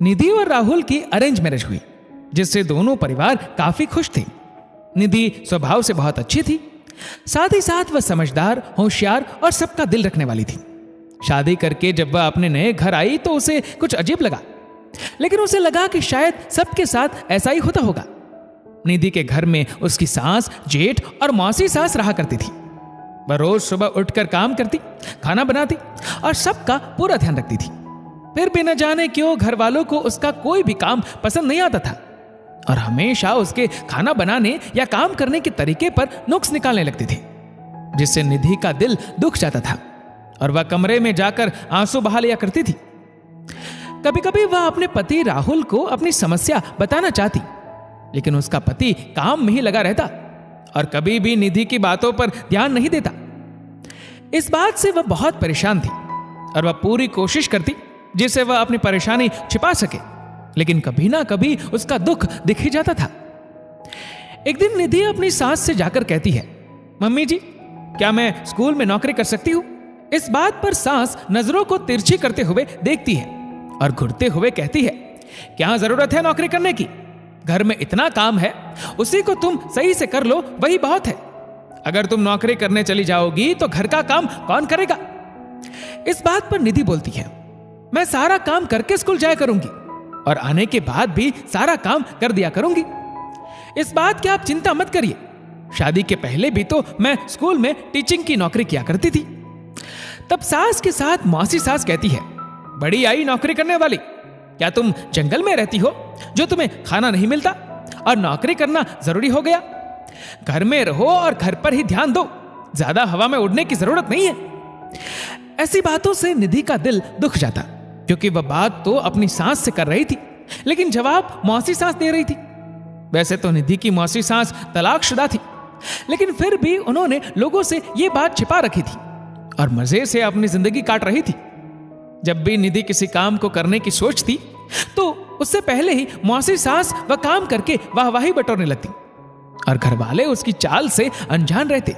निधि और राहुल की arrange marriage हुई, जिससे दोनों परिवार काफी खुश थे। निधि स्वभाव से बहुत अच्छी थी, साथ ही साथ वह समझदार, होशियार और सबका दिल रखने वाली थी। शादी करके जब वह अपने नए घर आई तो उसे कुछ अजीब लगा, लेकिन उसे लगा कि शायद सबके साथ ऐसा ही होता होगा। निधि के घर में उसकी सास, जेठ और मौसी सास रहा करती थी। वह रोज सुबह उठकर काम करती, खाना बनाती और सबका पूरा ध्यान रखती थी। फिर भी न जाने क्यों घर वालों को उसका कोई भी काम पसंद नहीं आता था और हमेशा उसके खाना बनाने या काम करने के तरीके पर नुक्स निकालने लगते थे, जिससे निधि का दिल दुख जाता था और वह कमरे में जाकर आंसू बहा लिया करती थी। कभी कभी वह अपने पति राहुल को अपनी समस्या बताना चाहती, लेकिन उसका पति काम में ही लगा रहता और कभी भी निधि की बातों पर ध्यान नहीं देता। इस बात से वह बहुत परेशान थी और वह पूरी कोशिश करती जिससे वह अपनी परेशानी छिपा सके, लेकिन कभी ना कभी उसका दुख दिख ही जाता था। एक दिन निधि अपनी सास से जाकर कहती है, मम्मी जी, क्या मैं स्कूल में नौकरी कर सकती हूँ? इस बात पर सास नजरों को तिरछी करते हुए देखती है और घुरते हुए कहती है, क्या जरूरत है नौकरी करने की? घर में इतना काम है, उसी को तुम सही से कर लो, वही बहुत है। अगर तुम नौकरी करने चली जाओगी तो घर का काम कौन करेगा? इस बात पर निधि बोलती है, मैं सारा काम करके स्कूल जाया करूंगी और आने के बाद भी सारा काम कर दिया करूंगी। इस बात की आप चिंता मत करिए, शादी के पहले भी तो मैं स्कूल में टीचिंग की नौकरी किया करती थी। तब सास के साथ मौसी सास कहती है, बड़ी आई नौकरी करने वाली, क्या तुम जंगल में रहती हो जो तुम्हें खाना नहीं मिलता और नौकरी करना जरूरी हो गया? घर में रहो और घर पर ही ध्यान दो, ज्यादा हवा में उड़ने की जरूरत नहीं है। ऐसी बातों से निधि का दिल दुख जाता, क्योंकि वह बात तो अपनी सास से कर रही थी, लेकिन जवाब मौसी सास दे रही थी। वैसे तो निधि की मौसी सास तलाकशुदा थी, लेकिन फिर भी उन्होंने लोगों से यह बात छिपा रखी थी और मजे से अपनी जिंदगी काट रही थी। जब भी निधि किसी काम को करने की सोचती तो उससे पहले ही मौसी सास वह काम करके वाहवाही बटोरने लगती और घर वाले उसकी चाल से अनजान रहते।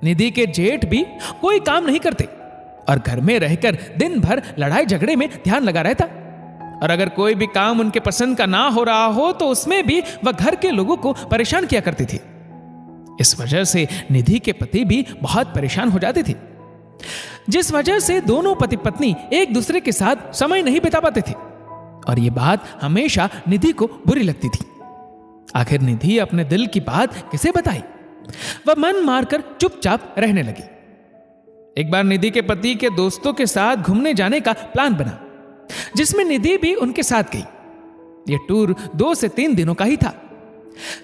निधि के जेठ भी कोई काम नहीं करते और घर में रहकर दिन भर लड़ाई झगड़े में ध्यान लगा रहता, और अगर कोई भी काम उनके पसंद का ना हो रहा हो तो उसमें भी वह घर के लोगों को परेशान किया करते थे। इस वजह से निधि के पति भी बहुत परेशान हो जाते थे, जिस वजह से दोनों पति पत्नी एक दूसरे के साथ समय नहीं बिता पाते थे और यह बात हमेशा निधि को बुरी लगती थी। आखिर निधि अपने दिल की बात किसे बताई? वह मन मारकर चुपचाप रहने लगी। एक बार निधि के पति के दोस्तों के साथ घूमने जाने का प्लान बना, जिसमें निधि भी उनके साथ गई। यह टूर 2 से 3 दिनों का ही था,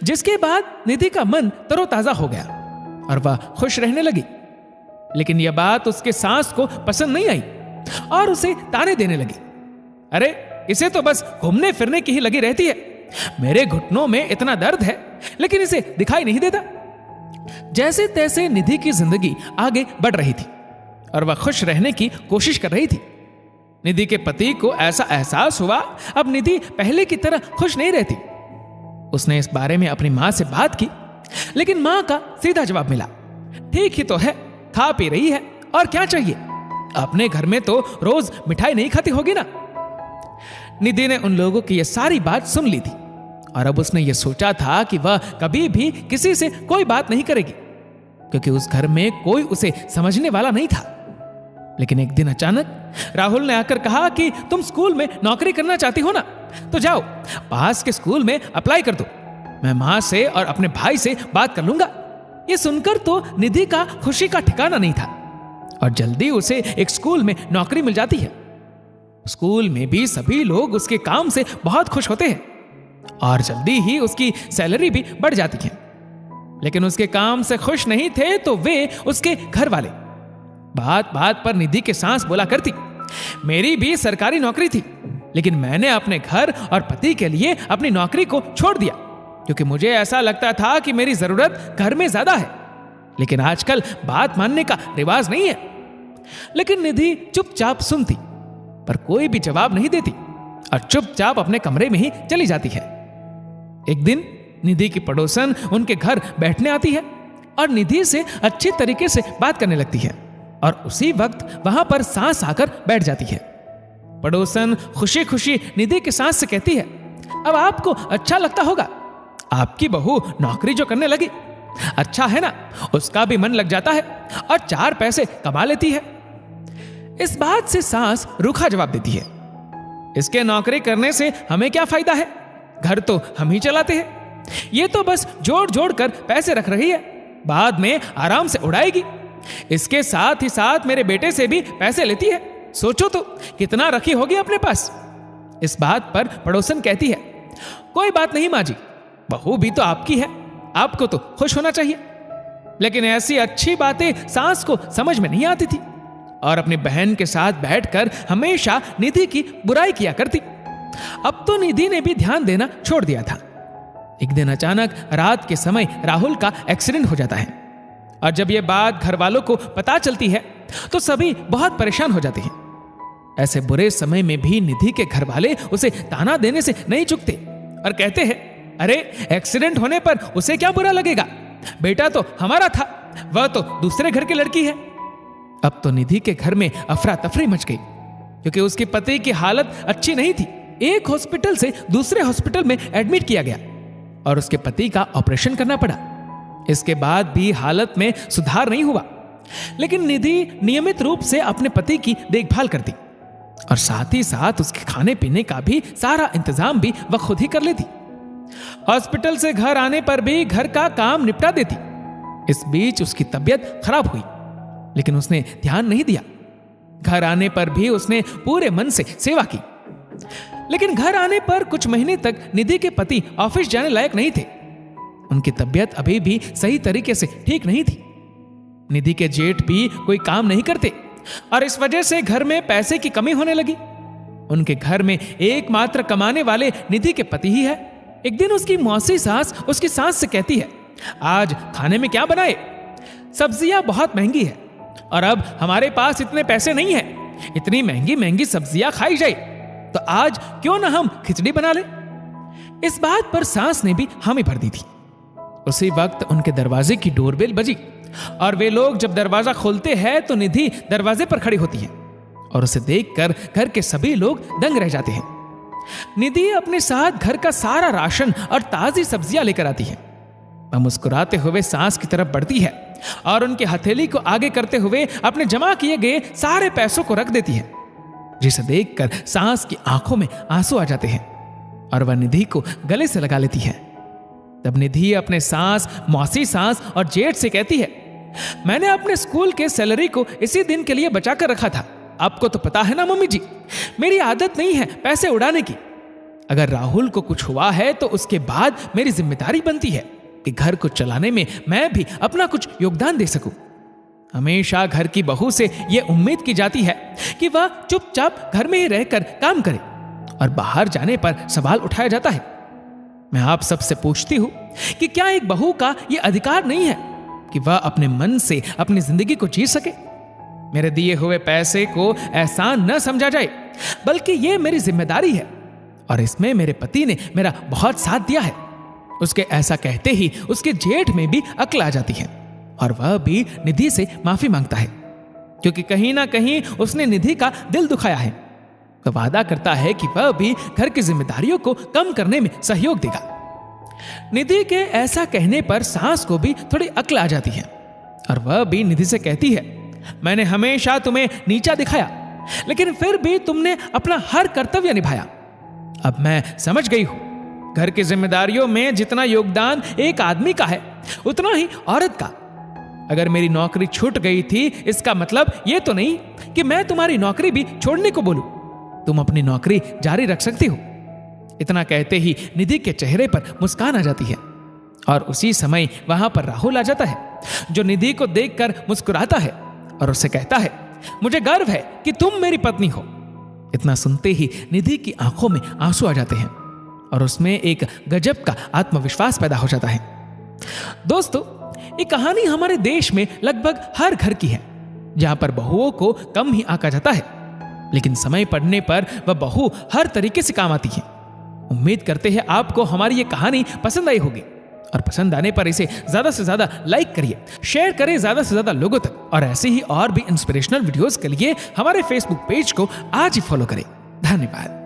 जिसके बाद निधि का मन तरोताजा हो गया और वह खुश रहने लगी। लेकिन यह बात उसके सास को पसंद नहीं आई और उसे ताने देने लगी, अरे इसे तो बस घूमने फिरने की ही लगी रहती है, मेरे घुटनों में इतना दर्द है लेकिन इसे दिखाई नहीं देता। जैसे तैसे निधि की जिंदगी आगे बढ़ रही थी और वह खुश रहने की कोशिश कर रही थी। निधि के पति को ऐसा एहसास हुआ अब निधि पहले की तरह खुश नहीं रहती। उसने इस बारे में अपनी मां से बात की, लेकिन मां का सीधा जवाब मिला, ठीक ही तो है, खा पी रही है और क्या चाहिए, अपने घर में तो रोज मिठाई नहीं खाती होगी ना। निधि ने उन लोगों की यह सारी बात सुन ली थी और अब उसने यह सोचा था कि वह कभी भी किसी से कोई बात नहीं करेगी, क्योंकि उस घर में कोई उसे समझने वाला नहीं था। लेकिन एक दिन अचानक राहुल ने आकर कहा कि तुम स्कूल में नौकरी करना चाहती हो ना, तो जाओ पास के स्कूल में अप्लाई कर दो, मैं मां से और अपने भाई से बात कर लूंगा। यह सुनकर तो निधि का खुशी का ठिकाना नहीं था और जल्दी उसे एक स्कूल में नौकरी मिल जाती है। स्कूल में भी सभी लोग उसके काम से बहुत खुश होते हैं और जल्दी ही उसकी सैलरी भी बढ़ जाती है। लेकिन उसके काम से खुश नहीं थे तो वे उसके घर वाले बात बात पर निधि के सास बोला करती, मेरी भी सरकारी नौकरी थी, लेकिन मैंने अपने घर और पति के लिए अपनी नौकरी को छोड़ दिया, क्योंकि मुझे ऐसा लगता था कि मेरी जरूरत घर में ज्यादा है। लेकिन आजकल बात मानने का रिवाज नहीं है। लेकिन निधि चुपचाप सुनती पर कोई भी जवाब नहीं देती और चुपचाप अपने कमरे में ही चली जाती है। एक दिन निधि की पड़ोसन उनके घर बैठने आती है और निधि से अच्छे तरीके से बात करने लगती है और उसी वक्त वहां पर सास आकर बैठ जाती है। पड़ोसन खुशी खुशी निधि की सास से कहती है, अब आपको अच्छा लगता होगा, आपकी बहू नौकरी जो करने लगी, अच्छा है ना, उसका भी मन लग जाता है और 4 पैसे कमा लेती है। इस बात से सास रूखा जवाब देती है, इसके नौकरी करने से हमें क्या फायदा है, घर तो हम ही चलाते हैं, ये तो बस जोड़ जोड़ कर पैसे रख रही है, बाद में आराम से उड़ाएगी। इसके साथ ही साथ मेरे बेटे से भी पैसे लेती है, सोचो तो कितना रखी होगी अपने पास। इस बात पर पड़ोसन कहती है, कोई बात नहीं माँ जी, बहू भी तो आपकी है, आपको तो खुश होना चाहिए। लेकिन ऐसी अच्छी बातें सास को समझ में नहीं आती थी और अपनी बहन के साथ बैठकर हमेशा निधि की बुराई किया करती। अब तो निधि ने भी ध्यान देना छोड़ दिया था। एक दिन अचानक रात के समय राहुल का एक्सीडेंट हो जाता है और जब यह बात घर वालों को पता चलती है तो सभी बहुत परेशान हो जाते हैं। ऐसे बुरे समय में भी निधि के घर वाले उसे ताना देने से नहीं चूकते और कहते हैं, अरे एक्सीडेंट होने पर उसे क्या बुरा लगेगा, बेटा तो हमारा था, वह तो दूसरे घर की लड़की है। अब तो निधि के घर में अफरा तफरी मच गई क्योंकि उसके पति की हालत अच्छी नहीं थी। एक हॉस्पिटल से दूसरे हॉस्पिटल में एडमिट किया गया और उसके पति का ऑपरेशन करना पड़ा। इसके बाद भी हालत में सुधार नहीं हुआ, लेकिन निधि नियमित रूप से अपने पति की देखभाल करती और साथ ही साथ उसके खाने पीने का भी सारा इंतजाम भी वह खुद ही कर लेती। हॉस्पिटल से घर आने पर भी घर का काम निपटा देती। इस बीच उसकी तबीयत खराब हुई, लेकिन उसने ध्यान नहीं दिया। घर आने पर भी उसने पूरे मन से सेवा की, लेकिन घर आने पर कुछ महीने तक निधि के पति ऑफिस जाने लायक नहीं थे। उनकी तबीयत अभी भी सही तरीके से ठीक नहीं थी। निधि के जेठ भी कोई काम नहीं करते और इस वजह से घर में पैसे की कमी होने लगी। उनके घर में एकमात्र कमाने वाले निधि के पति ही है। एक दिन उसकी मौसी सास उसकी सास से कहती है, आज खाने में क्या बनाए, सब्जियां बहुत महंगी है और अब हमारे पास इतने पैसे नहीं है, इतनी महंगी महंगी सब्जियां खाई जाए, तो आज क्यों ना हम खिचड़ी बना ले। इस बात पर सास ने भी हामी भर दी थी। उसी वक्त उनके दरवाजे की डोरबेल बजी और वे लोग जब दरवाजा खोलते हैं तो निधि दरवाजे पर खड़ी होती है और उसे देखकर घर के सभी लोग दंग रह जाते हैं। निधि अपने साथ घर का सारा राशन और ताजी सब्जियां लेकर आती है। वह मुस्कुराते हुए सास की तरफ बढ़ती है और उनकी हथेली को आगे करते हुए अपने जमा किए गए सारे पैसों को रख देती है, जिसे देखकर सास की आंखों में आंसू आ जाते हैं और वह निधि को गले से लगा लेती है। तब निधि अपने सास, मौसी सास और जेठ से कहती है, मैंने अपने स्कूल के सैलरी को इसी दिन के लिए बचा कर रखा था। आपको तो पता है ना मम्मी जी, मेरी आदत नहीं है पैसे उड़ाने की। अगर राहुल को कुछ हुआ है तो उसके बाद मेरी जिम्मेदारी बनती है कि घर को चलाने में मैं भी अपना कुछ योगदान दे सकूं। हमेशा घर की बहू से यह उम्मीद की जाती है कि वह चुपचाप घर में ही रहकर काम करे और बाहर जाने पर सवाल उठाया जाता है। मैं आप सबसे पूछती हूं कि क्या एक बहू का यह अधिकार नहीं है कि वह अपने मन से अपनी जिंदगी को जी सके। मेरे दिए हुए पैसे को एहसान न समझा जाए, बल्कि यह मेरी जिम्मेदारी है और इसमें मेरे पति ने मेरा बहुत साथ दिया है। उसके ऐसा कहते ही उसके जेठ में भी अक्ल आ जाती है और वह भी निधि से माफी मांगता है, क्योंकि कहीं ना कहीं उसने निधि का दिल दुखाया है। वह वादा करता है कि वह भी घर की जिम्मेदारियों को कम करने में सहयोग देगा। निधि के ऐसा कहने पर सास को भी थोड़ी अक्ल आ जाती है और वह भी निधि से कहती है, मैंने हमेशा तुम्हें नीचा दिखाया, लेकिन फिर भी तुमने अपना हर कर्तव्य निभाया। अब मैं समझ गई हूं, घर की जिम्मेदारियों में जितना योगदान एक आदमी का है उतना ही औरत का। अगर मेरी नौकरी छूट गई थी, इसका मतलब यह तो नहीं कि मैं तुम्हारी नौकरी भी छोड़ने को बोलूं। तुम अपनी नौकरी जारी रख सकती हो। इतना कहते ही निधि के चेहरे पर मुस्कान आ जाती है और उसी समय वहां पर राहुल आ जाता है, जो निधि को देखकर मुस्कुराता है और उससे कहता है, मुझे गर्व है कि तुम मेरी पत्नी हो। इतना सुनते ही निधि की आंखों में आंसू आ जाते हैं और उसमें एक गजब का आत्मविश्वास पैदा हो जाता है। दोस्तों, ये कहानी हमारे देश में लगभग हर घर की है, जहां पर बहुओं को कम ही आंका जाता है, लेकिन समय पड़ने पर वह बहू हर तरीके से काम आती है। उम्मीद करते हैं आपको हमारी ये कहानी पसंद आई होगी और पसंद आने पर इसे ज्यादा से ज्यादा लाइक करिए, शेयर करें ज्यादा से ज्यादा लोगों तक और ऐसे ही और भी इंस्पिरेशनल वीडियोस के लिए हमारे फेसबुक पेज को आज ही फॉलो करें। धन्यवाद।